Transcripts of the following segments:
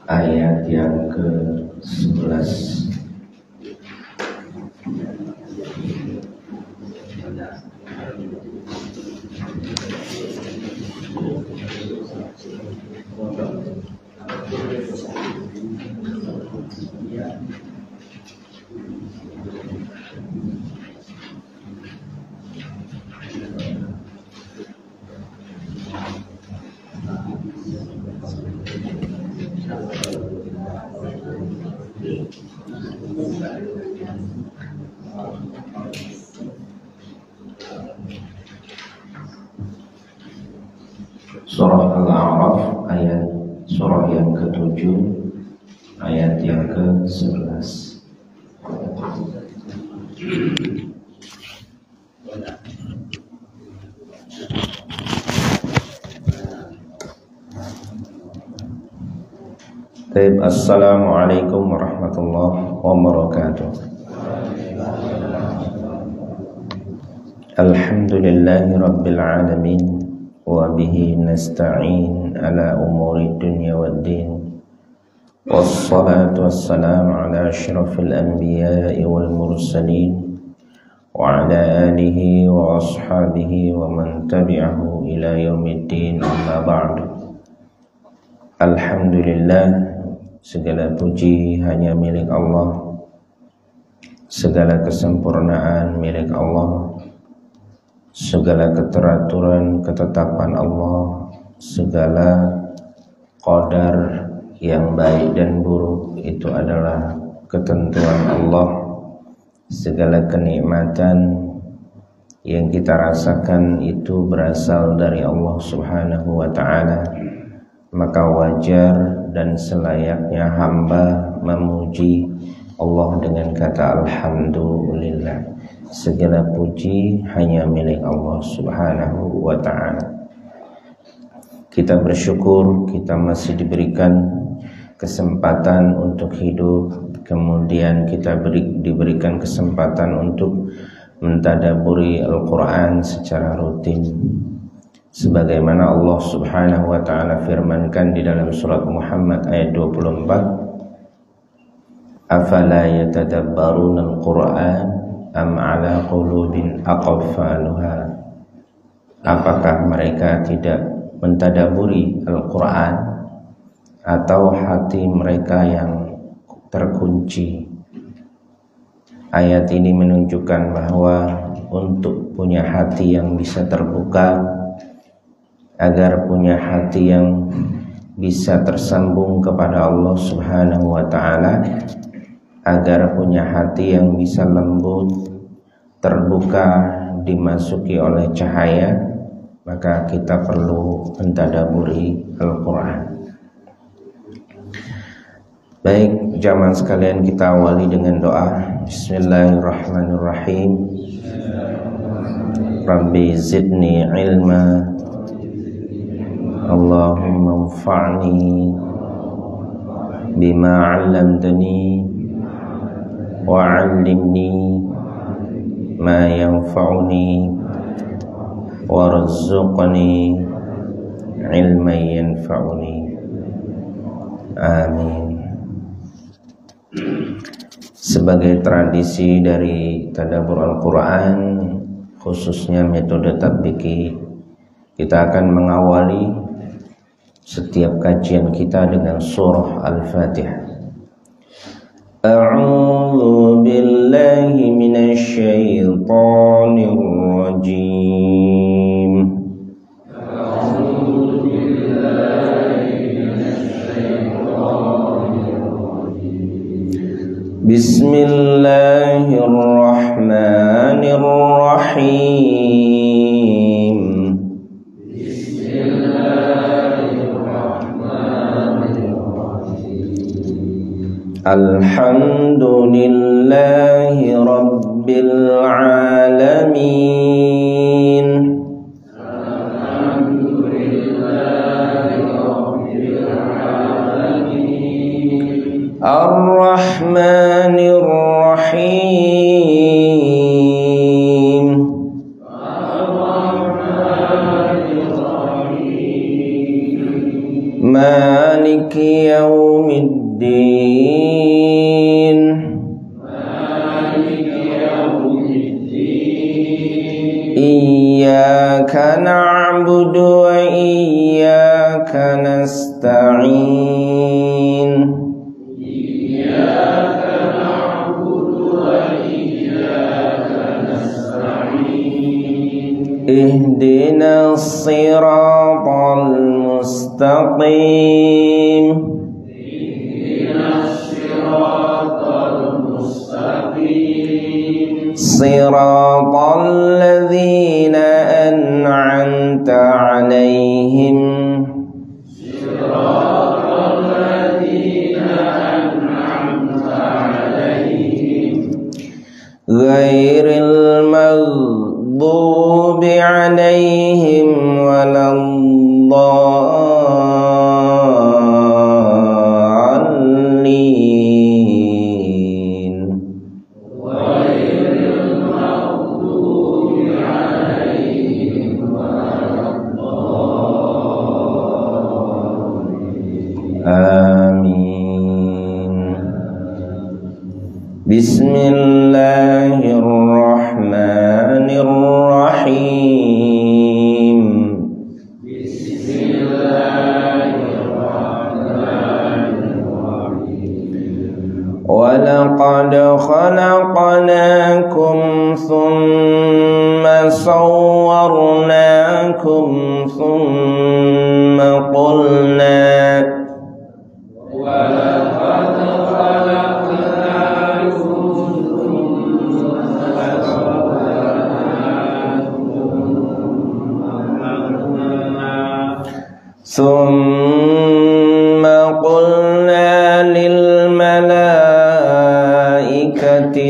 ayat yang ke-11. Surah Al-A'raf ayat surah yang ke-7 ayat yang ke-11. Assalamualaikum warahmatullahi wabarakatuh. Alhamdulillahi rabbil alamin, wa bihi nasta'in ala umuri dunya waddin, wassalatu wassalamu ala asyrafil anbiya'i wal mursalin, wa ala alihi wa ashabihi wa man tabi'ahu ila yaumiddin, amma ba'du. Alhamdulillah, segala puji hanya milik Allah, segala kesempurnaan milik Allah, segala keteraturan ketetapan Allah, segala qadar yang baik dan buruk itu adalah ketentuan Allah. Segala kenikmatan yang kita rasakan itu berasal dari Allah Subhanahu wa ta'ala. Maka wajar dan selayaknya hamba memuji Allah dengan kata alhamdulillah. Segala puji hanya milik Allah Subhanahu wa ta'ala. Kita bersyukur kita masih diberikan kesempatan untuk hidup, kemudian kita diberikan kesempatan untuk mentadaburi Al-Quran secara rutin, sebagaimana Allah Subhanahu wa ta'ala firmankan di dalam surat Muhammad ayat 24, afala yatadabbaruna al-Qur'an am ala qulubin aqfaluha. Apakah mereka tidak mentadaburi Al-Quran atau hati mereka yang terkunci? Ayat ini menunjukkan bahwa untuk punya hati yang bisa terbuka, agar punya hati yang bisa tersambung kepada Allah Subhanahu wa ta'ala, agar punya hati yang bisa lembut, terbuka, dimasuki oleh cahaya, maka kita perlu mentadaburi Al-Quran. Baik, jamaah sekalian, kita awali dengan doa. Bismillahirrahmanirrahim. Rabbi zidni ilma, Allahumma anfa'ni bima 'allamtani wa'allimni ma yanfa'uni warzuqni ilman yanfa'uni. Amin. Sebagai tradisi dari tadabbur Al-Quran, khususnya metode tatbiki, kita akan mengawali setiap kajian kita dengan surah Al-Fatihah. A'udzu billahi minasy syaithanir rajim. A'udzu billahi minasy syaithanir rajim. Bismillahirrahmanirrahim. Alhamdulillahi rabbil alamin. Alhamdulillahi rabbil alamin. Ar-Rahmanir Rahim. Ar-Rahmanir Maliki yaumiddin. Iyyaka na'budu wa iyyaka nasta'in. Iyyaka na'budu wa iyyaka nasta'in. Ihdinas siratal mustaqim. Ihdinas siratal mustaqim. Siratal ladzina an'amta 'alaihim. Siratal ladzina an'amta 'alaihim. Ghairil maghdubi 'alaihim waladdallin. Ghairil maghdubi 'alaihim waladdallin. Amin. Bismillahirrahmanirrahim. Bismillahirrahmanirrahim. Walaqad khalaqnakum thumma sawwarnakum thumma qulna. ثم قلنا للملائكة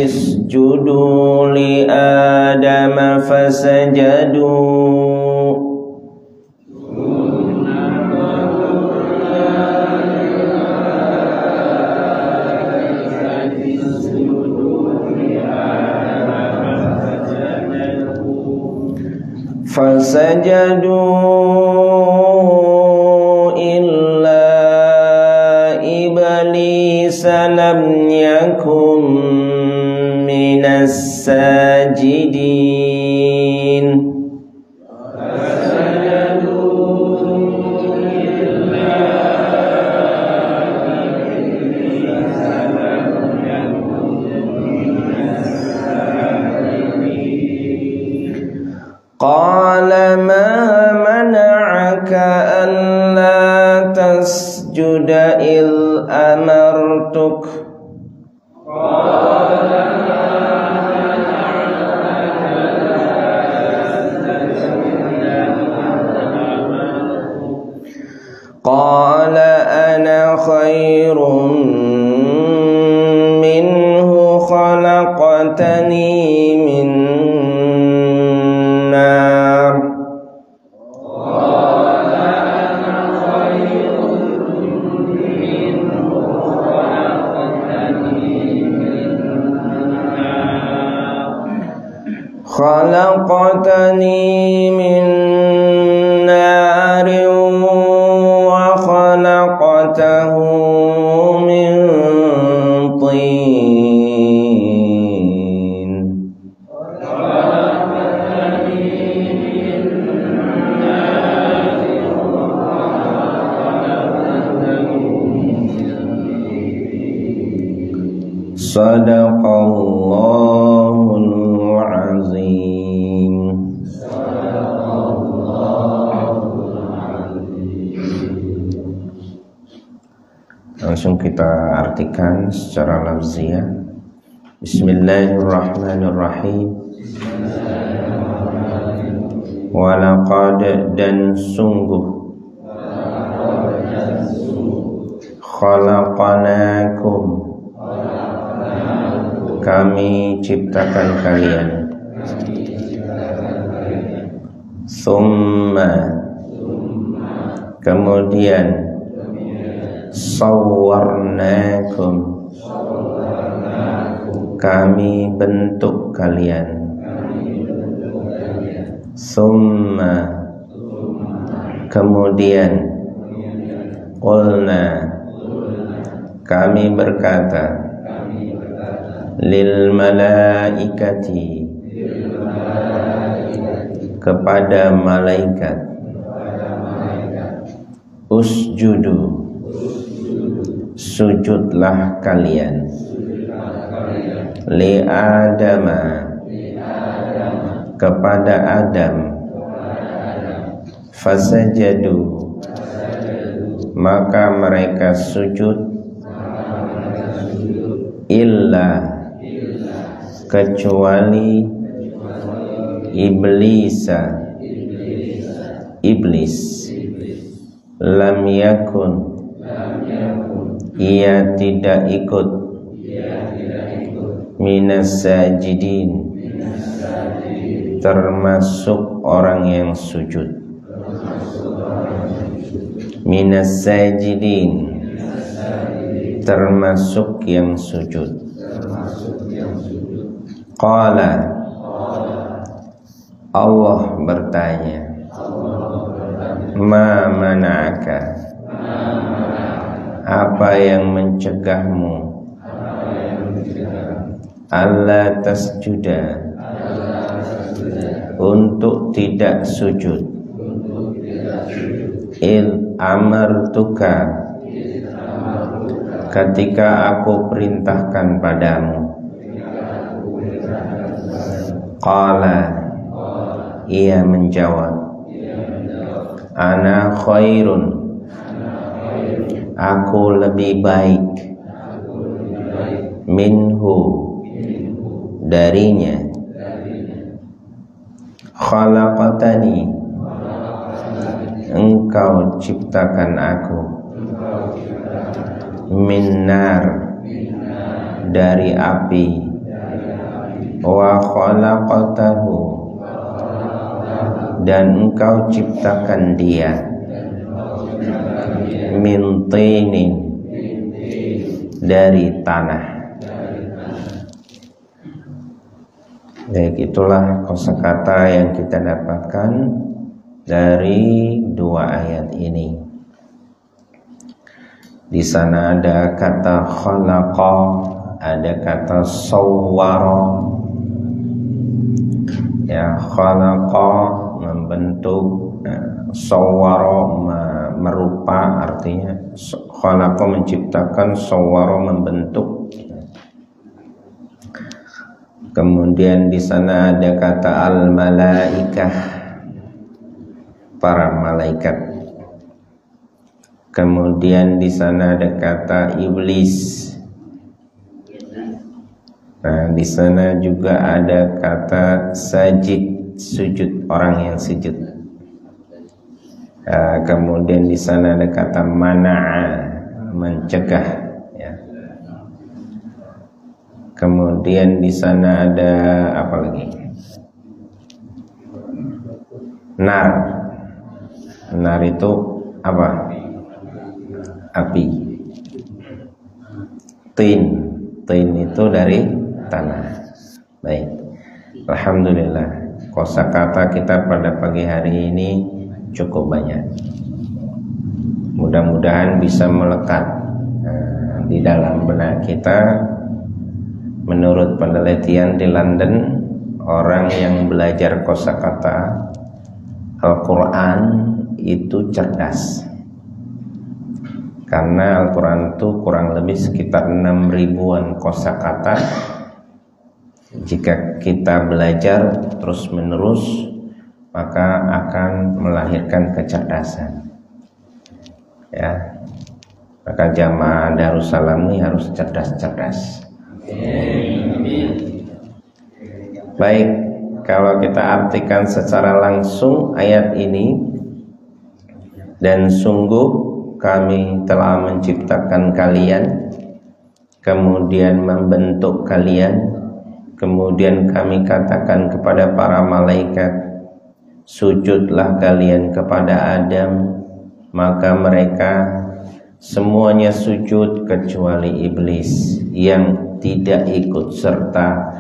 اسجدوا لآدم فسجدوا. إلا إبليس لم يكن من الساجدين. قال ما منعك ألا تسجد إذ أمرتك. قال أنا خير منه خلقتني من نار. خلقتني من نار وخلقته من طين. Sadaqallahul azim. Langsung kita artikan secara lafziah. Bismillahirrahmanirrahim. Walaqad dan sungguh, khalaqnakum kami ciptakan kalian, summa kemudian, sawwarnakum kami bentuk kalian, summa kemudian, Qulna, kami berkata, lil malaikati, kepada malaikat, usjudu, sujudlah kalian, li Adama, kepada Adam, fasajadu, maka mereka sujud, illa, kecuali iblisa, iblis, lam yakun, ia tidak ikut, minas sajidin, termasuk orang yang sujud, minas sajidin, termasuk yang sujud. Qala, Allah bertanya, ma mana'aka, apa yang mencegahmu, alla tasjuda, untuk tidak sujud, il amartuka, ketika aku perintahkan padamu. Qala, ia menjawab, ana khairun, aku lebih baik, minhu, darinya, khalaqatani, engkau ciptakan aku, min nar, dari api, wa khalaqatahu, dan engkau ciptakan dia, min tinin, dari tanah. Baik, itulah kosakata yang kita dapatkan dari dua ayat ini. Di sana ada kata khalaqa, ada kata sawwara. Ya, khalaqa membentuk, sawwara merupa, artinya khalaqa menciptakan, sawwara membentuk. Kemudian di sana ada kata al-malaikah, para malaikat. Kemudian di sana ada kata iblis. Nah, di sana juga ada kata sajid, sujud, orang yang sujud. Kemudian di sana ada kata mana'a, mencegah. Ya. Kemudian di sana ada apa lagi? Nar. Nar itu apa? Api. Tin. Tin itu dari tanah. Baik, alhamdulillah, kosakata kita pada pagi hari ini cukup banyak. Mudah-mudahan bisa melekat di dalam benak kita. Menurut penelitian di London, orang yang belajar kosakata Al-Quran itu cerdas, karena Al-Quran itu kurang lebih sekitar 6.000-an kosakata. Jika kita belajar terus menerus, maka akan melahirkan kecerdasan. Ya, maka jamaah Darussalam ini harus cerdas-cerdas. Baik, kalau kita artikan secara langsung ayat ini, dan sungguh kami telah menciptakan kalian, kemudian membentuk kalian, kemudian kami katakan kepada para malaikat, sujudlah kalian kepada Adam, maka mereka semuanya sujud kecuali iblis yang tidak ikut serta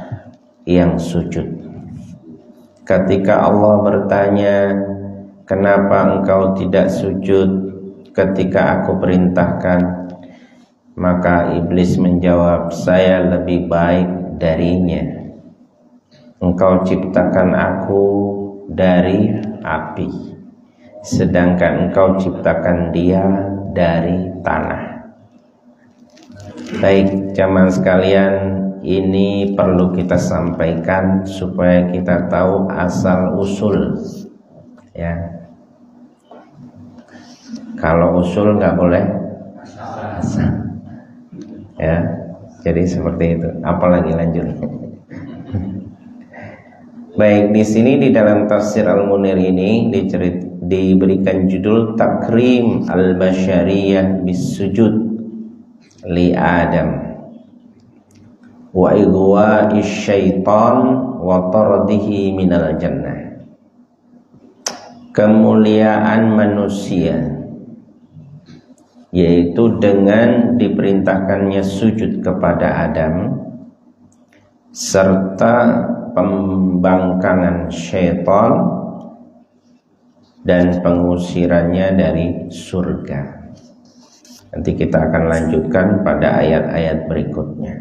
yang sujud. Ketika Allah bertanya, kenapa engkau tidak sujud? ketika aku perintahkan? Maka iblis menjawab, saya lebih baik darinya. Engkau ciptakan aku dari api, sedangkan engkau ciptakan dia dari tanah. Baik, jamaah sekalian, ini perlu kita sampaikan supaya kita tahu asal usul, ya. Kalau usul nggak boleh asal. Ya, jadi seperti itu. Apalagi lanjut. Baik, di sini di dalam tafsir Al-Munir ini diberikan judul Takrim al-Basyariyah bis-sujud li Adam wa igwa'ish syaitan wa tardihi minal jannah. Kemuliaan manusia, yaitu dengan diperintahkannya sujud kepada Adam, serta pembangkangan syaitan dan pengusirannya dari surga. Nanti kita akan lanjutkan pada ayat-ayat berikutnya.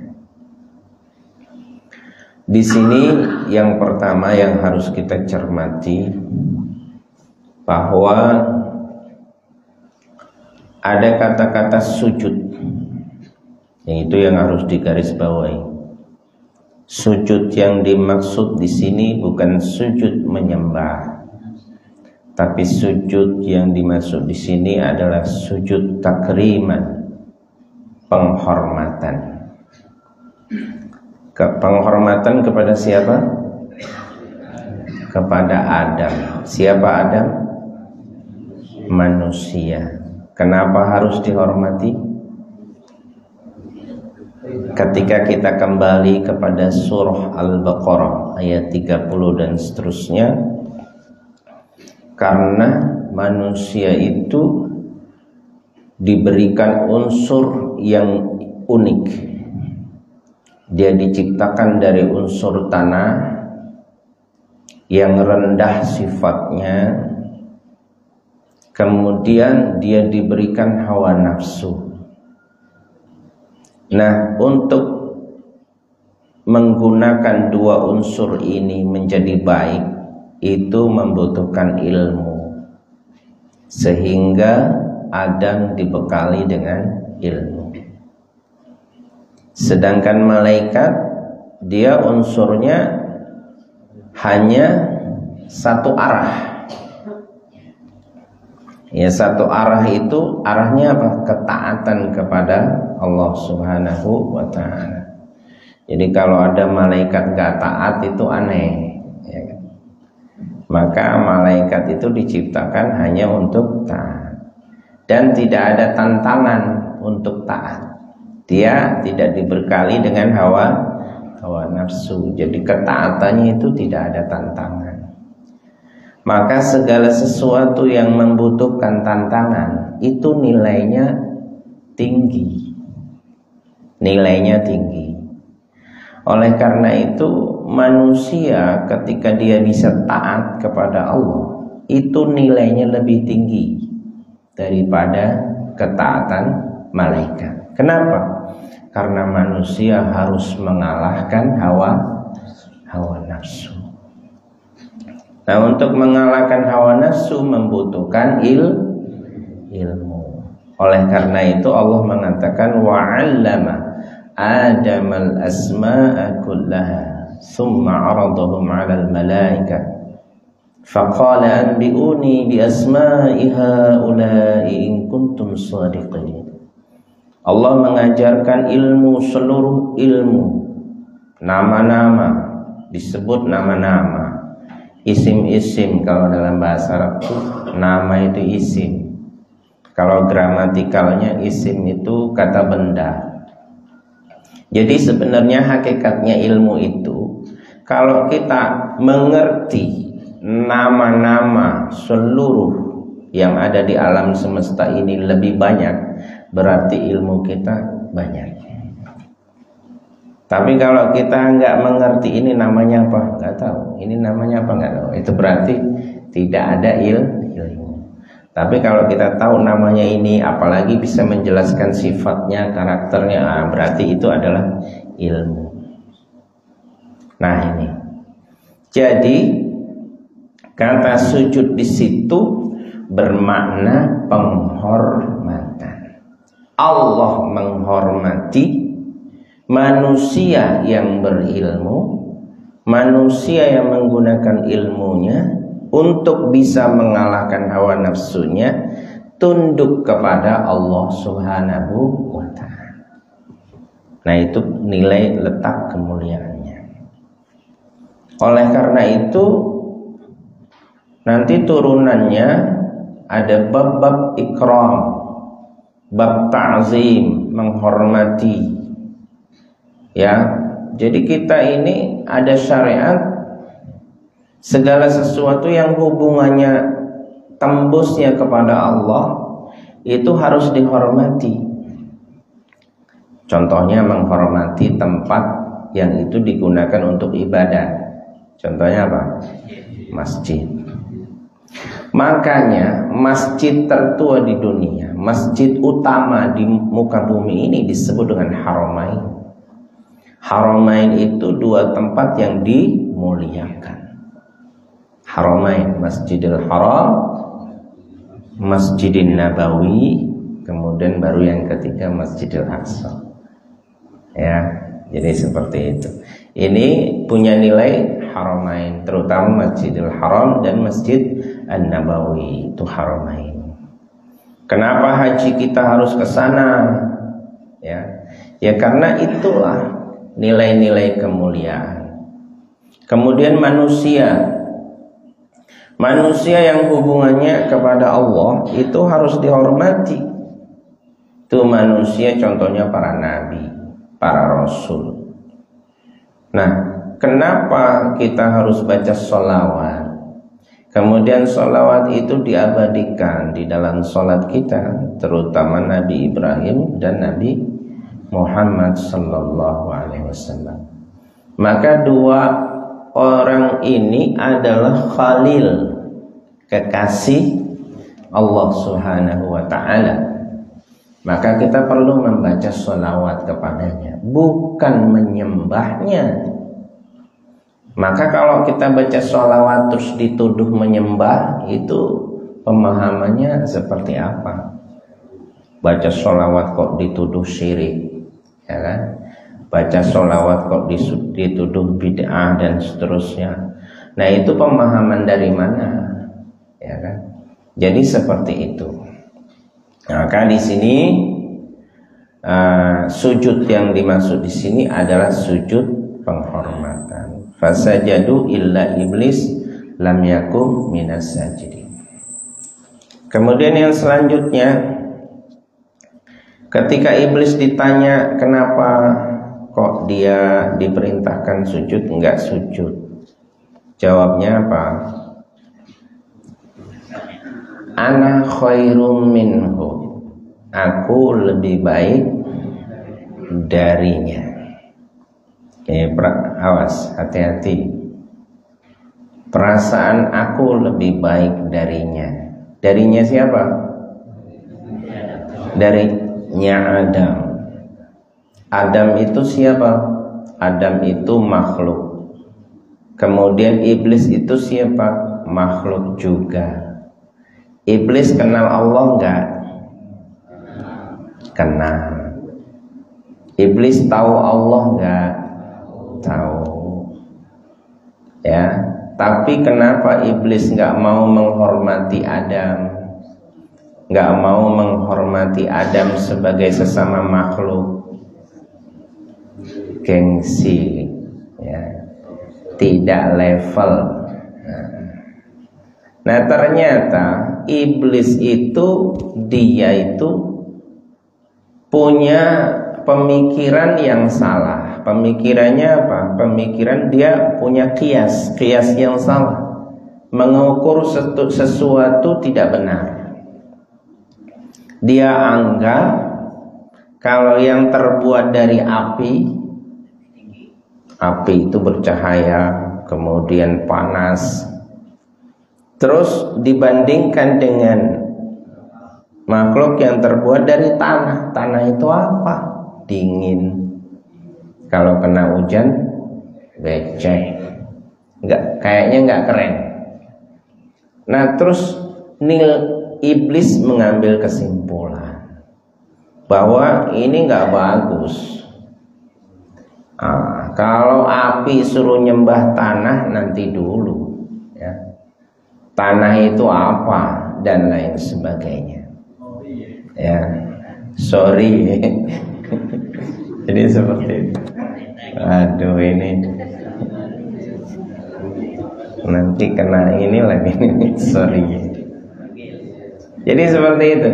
Di sini yang pertama yang harus kita cermati bahwa ada kata-kata sujud, yaitu yang harus digarisbawahi. Sujud yang dimaksud di sini bukan sujud menyembah, tapi sujud yang dimaksud di sini adalah sujud takriman, penghormatan. Penghormatan kepada siapa? Kepada Adam. Siapa Adam? Manusia. Kenapa harus dihormati? Ketika kita kembali kepada surah Al-Baqarah ayat 30 dan seterusnya, karena manusia itu diberikan unsur yang unik. Dia diciptakan dari unsur tanah yang rendah sifatnya. Kemudian dia diberikan hawa nafsu. Nah, untuk menggunakan dua unsur ini menjadi baik, itu membutuhkan ilmu. Sehingga Adam dibekali dengan ilmu. Sedangkan malaikat, dia unsurnya hanya satu arah. Ya, satu arah itu arahnya apa? Ketaatan kepada Allah Subhanahu wa ta'ala. Jadi kalau ada malaikat gak taat itu aneh, ya kan? Maka malaikat itu diciptakan hanya untuk taat, dan tidak ada tantangan untuk taat. Dia tidak dibekali dengan hawa nafsu. Jadi ketaatannya itu tidak ada tantangan. Maka segala sesuatu yang membutuhkan tantangan itu nilainya tinggi. Nilainya tinggi. Oleh karena itu manusia ketika dia bisa taat kepada Allah, itu nilainya lebih tinggi daripada ketaatan malaikat. Kenapa? Karena manusia harus mengalahkan hawa nafsu. Nah, untuk mengalahkan hawa nafsu membutuhkan ilmu. Oleh karena itu Allah mengatakan wa'allama Adamal asma'a kullaha thumma 'aradahum 'alal malaikah faqala anbi'uni bi asma'i haula'i in kuntum shadiqin. Allah mengajarkan ilmu, seluruh ilmu, nama-nama, disebut nama-nama, isim-isim. Kalau dalam bahasa Arab itu nama itu isim. Kalau gramatikalnya isim itu kata benda. Jadi sebenarnya hakikatnya ilmu itu, kalau kita mengerti nama-nama seluruh yang ada di alam semesta ini lebih banyak, berarti ilmu kita banyak. Tapi kalau kita nggak mengerti ini namanya apa, nggak tahu, ini namanya apa nggak tahu, itu berarti tidak ada ilmu. Tapi kalau kita tahu namanya ini, apalagi bisa menjelaskan sifatnya, karakternya, berarti itu adalah ilmu. Nah ini, jadi kata sujud di situ bermakna penghormatan. Allah menghormati manusia yang berilmu, manusia yang menggunakan ilmunya untuk bisa mengalahkan hawa nafsunya, tunduk kepada Allah Subhanahu wa ta'ala. Nah itu nilai letak kemuliaannya. Oleh karena itu nanti turunannya ada bab-bab ikram, bab ta'zim, menghormati. Ya, jadi kita ini ada syariat, segala sesuatu yang hubungannya tembusnya kepada Allah itu harus dihormati. Contohnya menghormati tempat yang itu digunakan untuk ibadah. Contohnya apa? Masjid. Makanya masjid tertua di dunia, masjid utama di muka bumi ini disebut dengan Haramain. Haramain itu dua tempat yang dimuliakan. Haramain, Masjidil Haram, Masjidin Nabawi, kemudian baru yang ketiga Masjidil Aqsa. Ya, jadi seperti itu. Ini punya nilai Haramain, terutama Masjidil Haram dan Masjid An-Nabawi, itu Haramain. Kenapa haji kita harus ke sana? Ya karena itulah nilai-nilai kemuliaan. Kemudian manusia yang hubungannya kepada Allah itu harus dihormati. Itu manusia, contohnya para nabi, para rasul. Nah, kenapa kita harus baca sholawat? Kemudian sholawat itu diabadikan di dalam sholat kita, terutama Nabi Ibrahim dan Nabi Muhammad sallallahu alaihi wasallam. Maka dua orang ini adalah khalil, kekasih Allah Subhanahu wa ta'ala. Maka kita perlu membaca sholawat kepadanya, bukan menyembahnya. Maka kalau kita baca sholawat terus dituduh menyembah, itu pemahamannya seperti apa? Baca sholawat kok dituduh syirik, ya kan? Baca sholawat kok dituduh bid'ah dan seterusnya. Nah itu pemahaman dari mana, ya kan? Jadi seperti itu. Maka di sini sujud yang dimaksud di sini adalah sujud penghormatan. Fasajadu illa iblis lam yakum minas sajidin. Kemudian yang selanjutnya, ketika iblis ditanya kenapa kok dia diperintahkan sujud enggak sujud, jawabnya apa? Ana khairum minhu, aku lebih baik darinya. Awas, hati-hati. Perasaan aku lebih baik darinya. Darinya siapa? Darinya Adam. Adam itu siapa? Adam itu makhluk. Kemudian iblis itu siapa? Makhluk juga. Iblis kenal Allah enggak? Kenal. Iblis tahu Allah enggak? Tahu. Ya, tapi kenapa iblis enggak mau menghormati Adam? Enggak mau menghormati Adam sebagai sesama makhluk? Gengsi, ya, tidak level. Nah ternyata iblis itu dia itu punya pemikiran yang salah. Pemikirannya apa? Pemikiran dia punya kias yang salah, mengukur sesuatu tidak benar. Dia anggap kalau yang terbuat dari api itu bercahaya, kemudian panas, terus dibandingkan dengan makhluk yang terbuat dari tanah. Tanah itu apa? Dingin. Kalau kena hujan becek. Kayaknya nggak keren. Nah, terus iblis mengambil kesimpulan bahwa ini nggak bagus. Kalau api suruh nyembah tanah, nanti dulu ya. Tanah itu apa dan lain sebagainya. Ya, sorry. Jadi seperti itu. Aduh, ini nanti kena ini lagi. Sorry. Jadi seperti itu.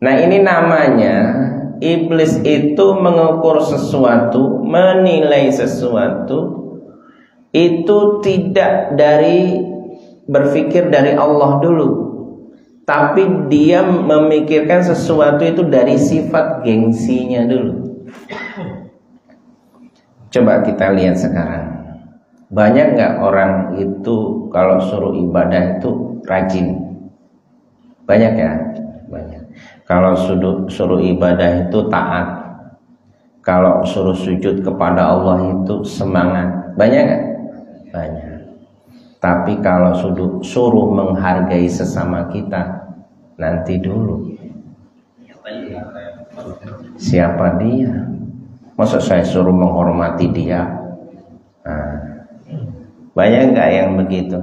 Nah, ini namanya iblis itu mengukur sesuatu, menilai sesuatu itu tidak dari berpikir dari Allah dulu, tapi dia memikirkan sesuatu itu dari sifat gengsinya dulu. Coba kita lihat sekarang, banyak nggak orang itu kalau suruh ibadah itu rajin? Banyak ya? Banyak. Kalau suruh ibadah itu taat. Kalau suruh sujud kepada Allah itu semangat. Banyak nggak? Banyak. Tapi kalau suruh menghargai sesama kita, nanti dulu. Siapa dia? Masa saya suruh menghormati dia? Nah, banyak nggak yang begitu?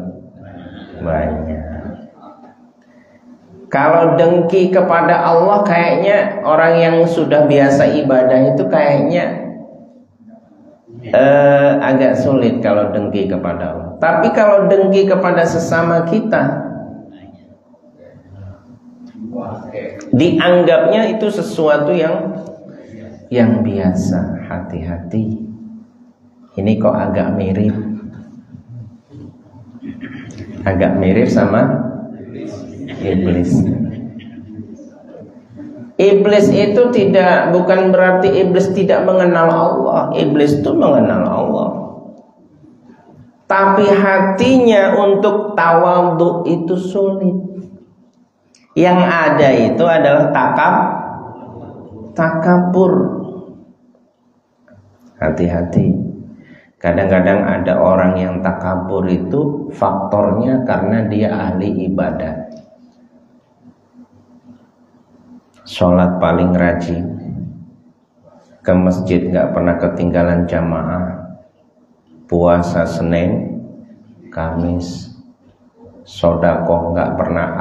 Banyak. Kalau dengki kepada Allah, kayaknya orang yang sudah biasa ibadah itu kayaknya agak sulit kalau dengki kepada Allah. Tapi kalau dengki kepada sesama kita, dianggapnya itu sesuatu yang biasa. Hati-hati, ini kok agak mirip sama iblis. Iblis itu bukan berarti iblis tidak mengenal Allah. Iblis itu mengenal Allah, tapi hatinya untuk tawadhu itu sulit. Yang ada itu adalah takabur. Hati-hati. Kadang-kadang ada orang yang takabur itu faktornya karena dia ahli ibadah. Sholat paling rajin, ke masjid gak pernah ketinggalan jamaah, puasa Senin, Kamis, sodakoh gak pernah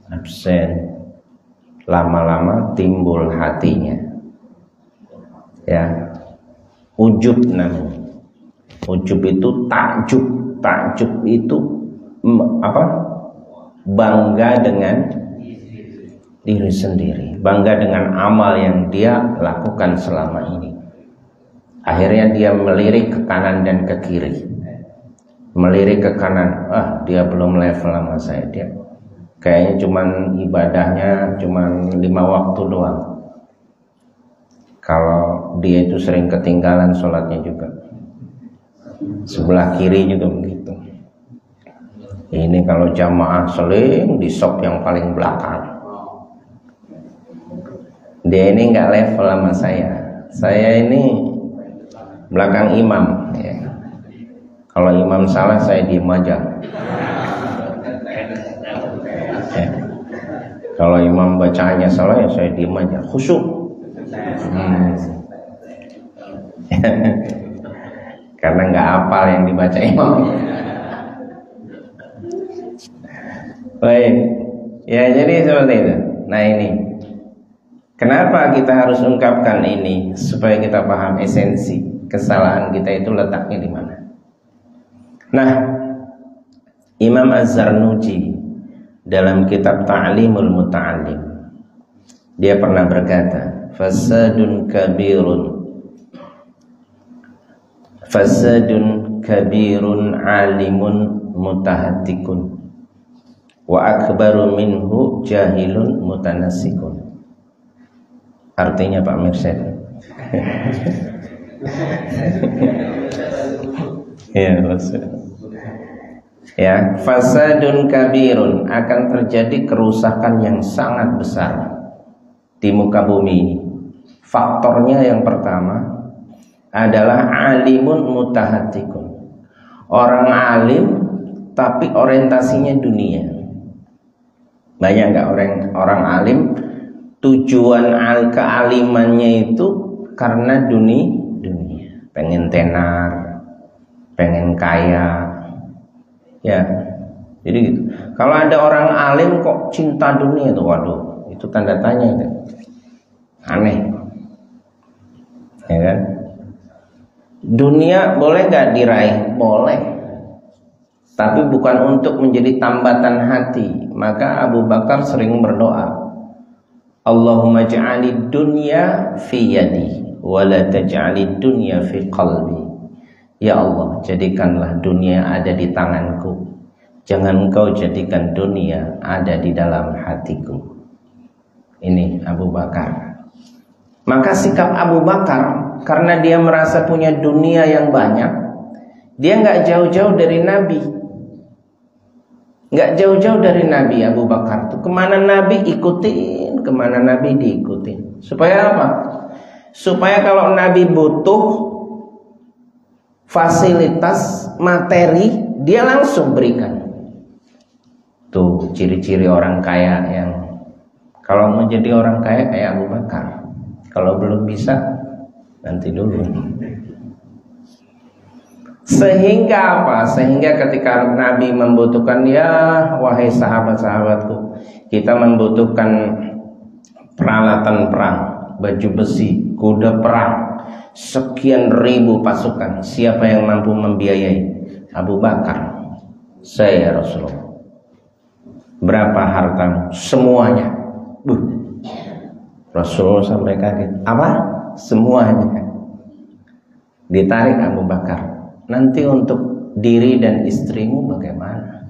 absen. Lama-lama timbul hatinya, ya, ujub namanya. Ujub itu takjub itu apa? Bangga dengan diri sendiri, bangga dengan amal yang dia lakukan selama ini. Akhirnya dia melirik ke kanan dan ke kiri. Melirik ke kanan, dia belum level sama saya. Dia kayaknya cuman ibadahnya cuman 5 waktu doang. Kalau dia itu sering ketinggalan sholatnya juga. Sebelah kiri juga begitu. Ini kalau jamaah seling di sop yang paling belakang. Dia ini nggak level sama saya. Saya ini belakang imam. Ya. Kalau imam salah saya diem aja. Ya. Kalau imam bacanya salah ya saya diem aja. Khusyuk. Karena nggak hafal yang dibaca imam. Baik, ya jadi seperti itu. Nah ini, kenapa kita harus ungkapkan ini supaya kita paham esensi kesalahan kita itu letaknya di mana. Nah, Imam Az-Zarnuji dalam kitab Ta'limul Muta'allim dia pernah berkata, fasadun kabirun alimun mutahattikun wa akbaru minhu jahilun mutanassikun. Artinya Pak Mirsyad. Ya, Ya, fasadun kabirun, akan terjadi kerusakan yang sangat besar di muka bumi ini. Faktornya yang pertama adalah alimun mutahatikun. Orang alim tapi orientasinya dunia. Banyak nggak orang alim tujuan kealimannya itu karena dunia, pengen tenar, pengen kaya, ya. Jadi gitu. Kalau ada orang alim kok cinta dunia tuh, waduh, itu tanda tanya itu. Aneh, ya kan? Dunia boleh nggak diraih? Boleh, tapi bukan untuk menjadi tambatan hati. Maka Abu Bakar sering berdoa, Allahumma ja'alid dunya fi yadi wa la taj'alid dunya fi qalbi. Ya Allah, jadikanlah dunia ada di tanganku, jangan engkau jadikan dunia ada di dalam hatiku. Ini Abu Bakar. Maka sikap Abu Bakar, karena dia merasa punya dunia yang banyak, dia nggak jauh-jauh dari Nabi. Nggak jauh-jauh dari Nabi Abu Bakar tuh. Kemana Nabi ikutin, kemana Nabi diikutin. Supaya apa? Supaya kalau Nabi butuh fasilitas materi, dia langsung berikan. Tuh ciri-ciri orang kaya yang kalau mau jadi orang kaya kayak Abu Bakar. Kalau belum bisa, nanti dulu. Sehingga apa? Sehingga ketika Nabi membutuhkan, ya wahai sahabat-sahabatku, kita membutuhkan peralatan perang, baju besi, kuda perang, sekian ribu pasukan. Siapa yang mampu membiayai? Abu Bakar. Saya Rasulullah. Berapa hartamu? Semuanya. Rasulullah sampai kaget. Apa? Semuanya. Ditarik Abu Bakar. Nanti untuk diri dan istrimu bagaimana?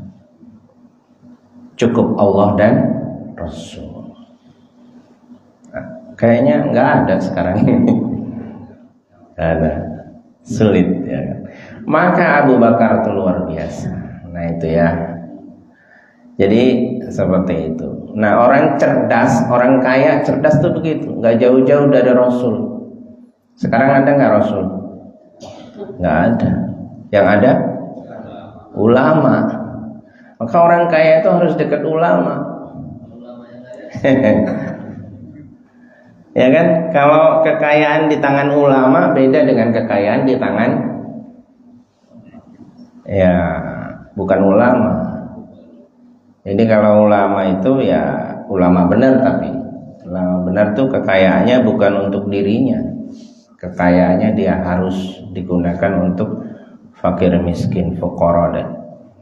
Cukup Allah dan Rasul. Nah, kayaknya nggak ada sekarang ini. Ada, sulit ya. Maka Abu Bakar itu luar biasa. Nah itu ya. Jadi seperti itu. Nah orang cerdas, orang kaya cerdas tuh begitu. Nggak jauh-jauh dari Rasul. Sekarang ada nggak Rasul? Nggak ada. Yang ada ulama. Maka orang kaya itu harus dekat ulama. Ya kan? Kalau kekayaan di tangan ulama beda dengan kekayaan di tangan ya bukan ulama. Jadi kalau ulama itu ya ulama benar, tapi ulama benar tuh kekayaannya bukan untuk dirinya. Kekayaannya dia harus digunakan untuk fakir miskin, fuqara dan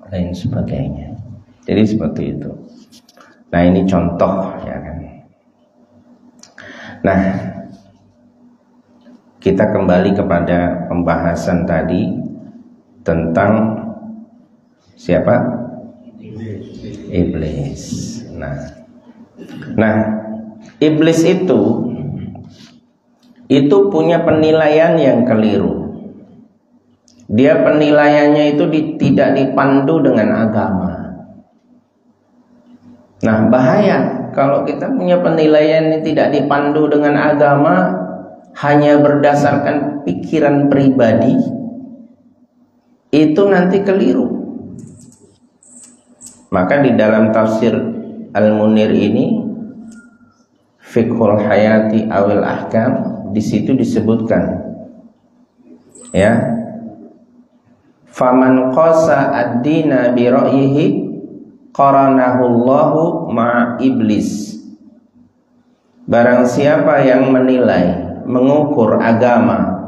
lain sebagainya. Jadi seperti itu. Nah ini contoh ya kan. Nah kita kembali kepada pembahasan tadi tentang siapa? Iblis. Nah iblis itu punya penilaian yang keliru. Dia penilaiannya itu tidak dipandu dengan agama. Nah bahaya kalau kita punya penilaian yang tidak dipandu dengan agama, hanya berdasarkan pikiran pribadi, itu nanti keliru. Maka di dalam tafsir Al-Munir ini, Fiqhul Hayati Awil Ahkam, di situ disebutkan ya, faman qasa ad-dina bi ra'yihi qaranahu Allahu ma'a iblis. Barang siapa yang menilai, mengukur agama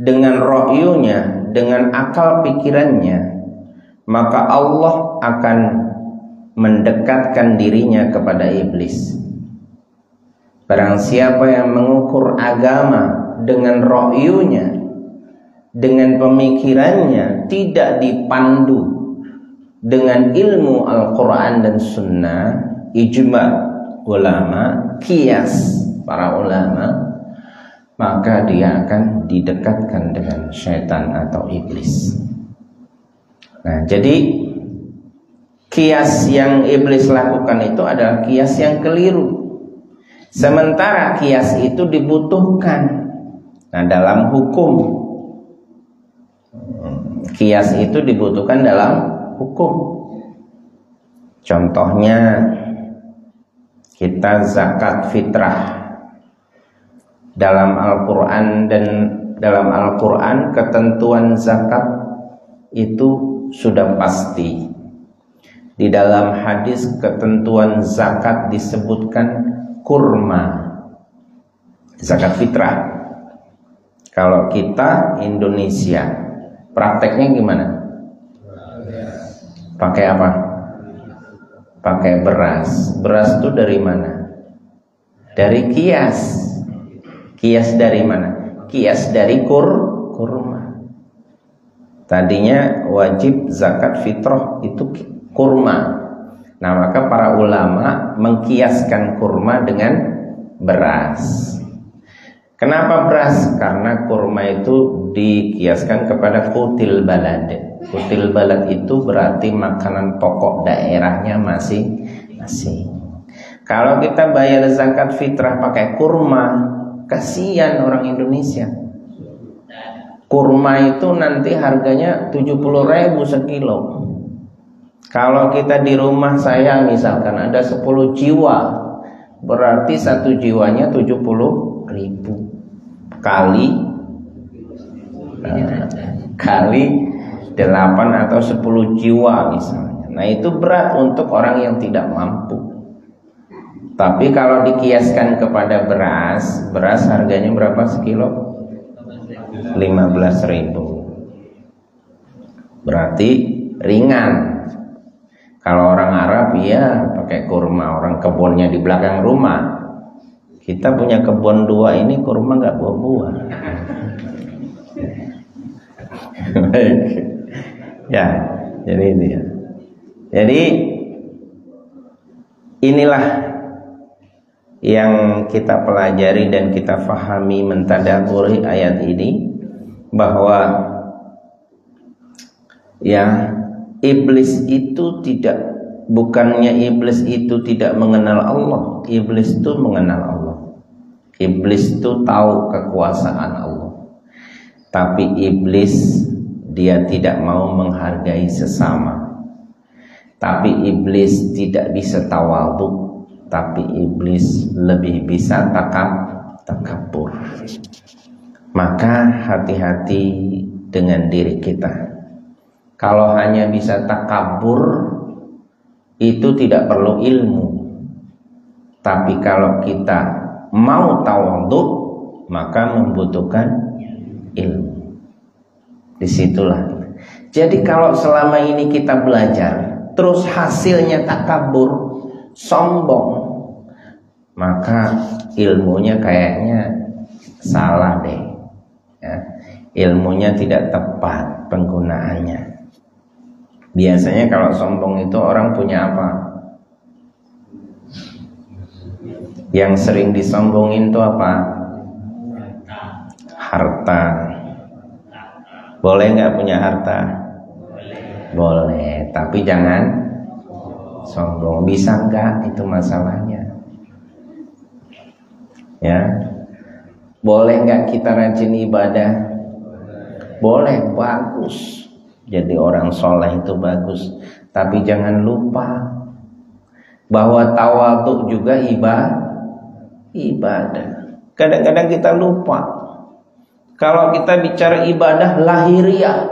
dengan ra'yunya, dengan akal pikirannya, maka Allah akan mendekatkan dirinya kepada iblis. Barang siapa yang mengukur agama dengan ra'yunya, dengan pemikirannya, tidak dipandu dengan ilmu Al-Quran dan Sunnah, ijma ulama, qiyas para ulama, maka dia akan didekatkan dengan syaitan atau iblis. Nah jadi Kias yang iblis lakukan itu adalah kias yang keliru. Sementara kias itu dibutuhkan. Nah, dalam hukum, kias itu dibutuhkan dalam hukum. Contohnya, kita zakat fitrah. Dalam Al-Quran ketentuan zakat itu sudah pasti. Di dalam hadis ketentuan zakat disebutkan kurma, zakat fitrah. Kalau kita Indonesia prakteknya gimana? Pakai apa? Pakai beras. Beras itu dari mana? Dari kias. Kias dari mana? Kias dari kurma. Tadinya wajib zakat fitrah itu kurma. Nah, maka para ulama mengkiaskan kurma dengan beras. Kenapa beras? Karena kurma itu dikiaskan kepada qutil balad. Qutil balad itu berarti makanan pokok daerahnya masing-masing. Kalau kita bayar zakat fitrah pakai kurma, kasihan orang Indonesia. Kurma itu nanti harganya 70.000 sekilo. Kalau kita di rumah saya misalkan ada 10 jiwa, berarti satu jiwanya 70.000 kali 8 atau 10 jiwa misalnya. Nah, itu berat untuk orang yang tidak mampu. Tapi kalau dikiaskan kepada beras harganya berapa sekilo? 15.000. Berarti ringan. Kalau orang Arab ya pakai kurma, orang kebunnya di belakang rumah. Kita punya kebun 2 ini kurma nggak buah-buah. Baik. Ya, jadi ini ya. Jadi inilah yang kita pelajari dan kita fahami mentadaburi ayat ini, bahwa ya iblis itu bukannya iblis itu tidak mengenal Allah. Iblis itu mengenal Allah. Iblis itu tahu kekuasaan Allah. Tapi iblis dia tidak mau menghargai sesama. Tapi iblis tidak bisa tawadhu. Tapi iblis lebih bisa takabur. Maka hati-hati dengan diri kita. Kalau hanya bisa takabur, itu tidak perlu ilmu. Tapi kalau kita mau tawadhu, maka membutuhkan ilmu. Disitulah. Jadi kalau selama ini kita belajar, terus hasilnya takabur, sombong, maka ilmunya kayaknya salah deh. Ya. Ilmunya tidak tepat penggunaannya. Biasanya kalau sombong itu orang punya apa? Yang sering disombongin itu apa? Harta. Boleh nggak punya harta? Boleh, tapi jangan sombong. Bisa nggak? Itu masalahnya. Ya, boleh nggak kita rajin ibadah? Boleh, bagus. Jadi orang soleh itu bagus. Tapi jangan lupa bahwa tawadhu juga ibadah. Kadang-kadang kita lupa. Kalau kita bicara ibadah lahiriah,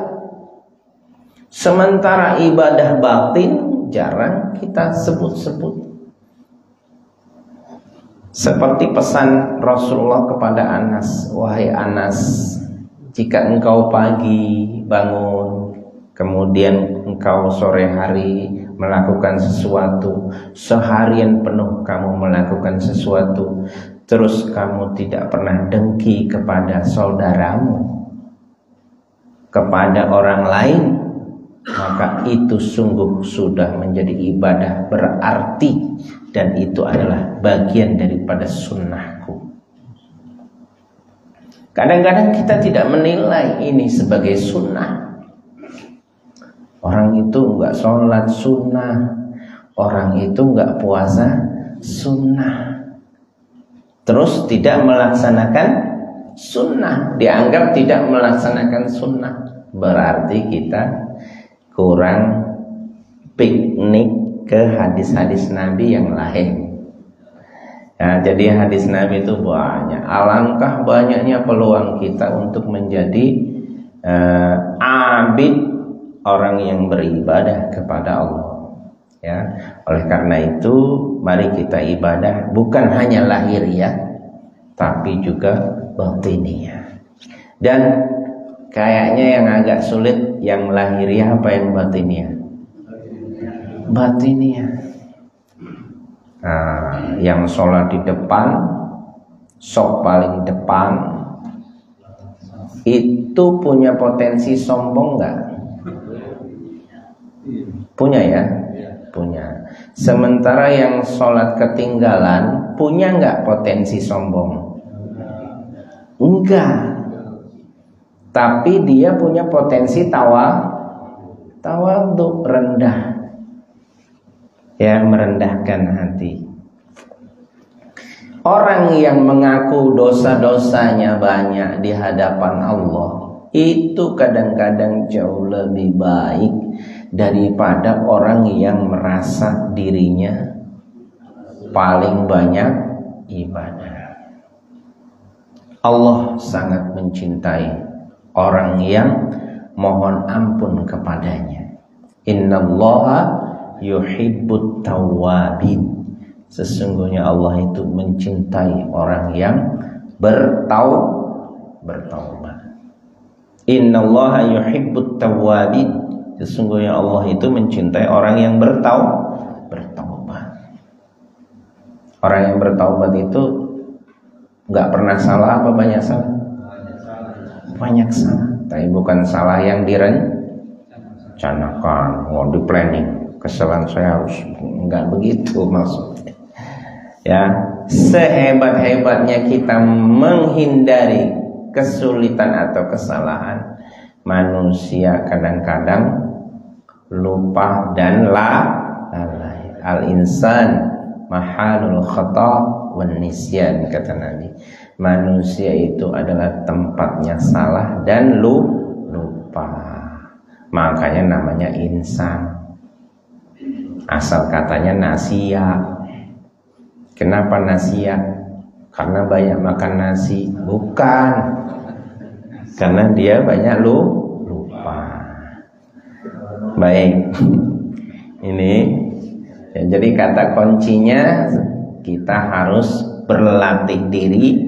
sementara ibadah batin jarang kita sebut-sebut. Seperti pesan Rasulullah kepada Anas, wahai Anas, jika engkau pagi bangun, kemudian engkau sore hari melakukan sesuatu, seharian penuh kamu melakukan sesuatu, terus kamu tidak pernah dengki kepada saudaramu, kepada orang lain, maka itu sungguh sudah menjadi ibadah berarti, dan itu adalah bagian daripada sunnahku. Kadang-kadang kita tidak menilai ini sebagai sunnah. Orang itu nggak sholat sunnah, orang itu nggak puasa sunnah, terus tidak melaksanakan sunnah, dianggap tidak melaksanakan sunnah. Berarti kita kurang piknik ke hadis-hadis Nabi yang lain. Ya, jadi hadis Nabi itu banyak. Alangkah banyaknya peluang kita untuk menjadi abid, orang yang beribadah kepada Allah. Ya, oleh karena itu mari kita ibadah bukan hanya lahiriah, tapi juga batiniah. Dan kayaknya yang agak sulit yang lahiriah apa yang batiniah? Batiniah. Nah, yang sholat di depan, sok paling depan, itu punya potensi sombong nggak? Punya ya? Punya. Sementara yang sholat ketinggalan, punya nggak potensi sombong? Enggak. Tapi dia punya potensi tawadhu, rendah. Ya, merendahkan hati. Orang yang mengaku dosa-dosanya banyak di hadapan Allah, itu kadang-kadang jauh lebih baik daripada orang yang merasa dirinya paling banyak ibadah. Allah sangat mencintai orang yang mohon ampun kepadanya. Innallaha yuhibbut tawwabin. Sesungguhnya Allah itu mencintai orang yang bertaubat. Innallaha yuhibbut tawwabin. Sesungguhnya Allah itu mencintai orang yang bertaubat. Orang yang bertaubat itu nggak pernah salah apa banyak salah? Banyak salah. Tapi bukan salah yang direncanakan, di planning. Kesalahan saya harus, enggak begitu maksudnya. Ya, sehebat-hebatnya kita menghindari kesulitan atau kesalahan, manusia kadang-kadang lupa dan lalai. Al-insan mahalul khata' wan nisyan, kata Nabi. Manusia itu adalah tempatnya salah dan lupa. Makanya namanya insan. Asal katanya nasia. Kenapa nasia? Karena banyak makan nasi. Bukan, karena dia banyak lupa. Baik. Ini ya, jadi kata kuncinya kita harus berlatih diri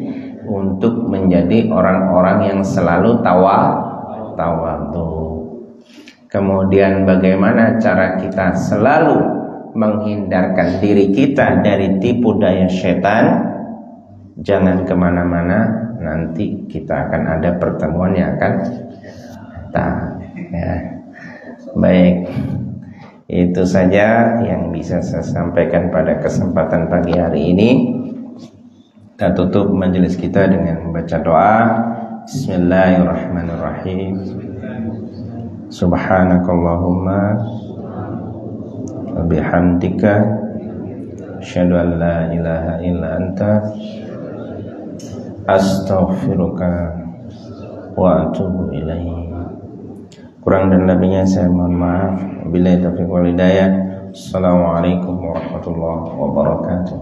untuk menjadi orang-orang yang selalu tawadhu. Kemudian bagaimana cara kita selalu menghindarkan diri kita dari tipu daya setan? Jangan kemana-mana, nanti kita akan ada pertemuan yang akan datang. Ya. Baik, itu saja yang bisa saya sampaikan pada kesempatan pagi hari ini. Kita tutup majelis kita dengan membaca doa. Bismillahirrahmanirrahim. Subhanakallahumma wa bihamdika asyhadu an la ilaha illa anta astaghfiruka wa atubu ilaik. Kurang dan lebihnya saya mohon maaf. Wabillahi taufiq wal hidayah. Assalamualaikum warahmatullahi wabarakatuh.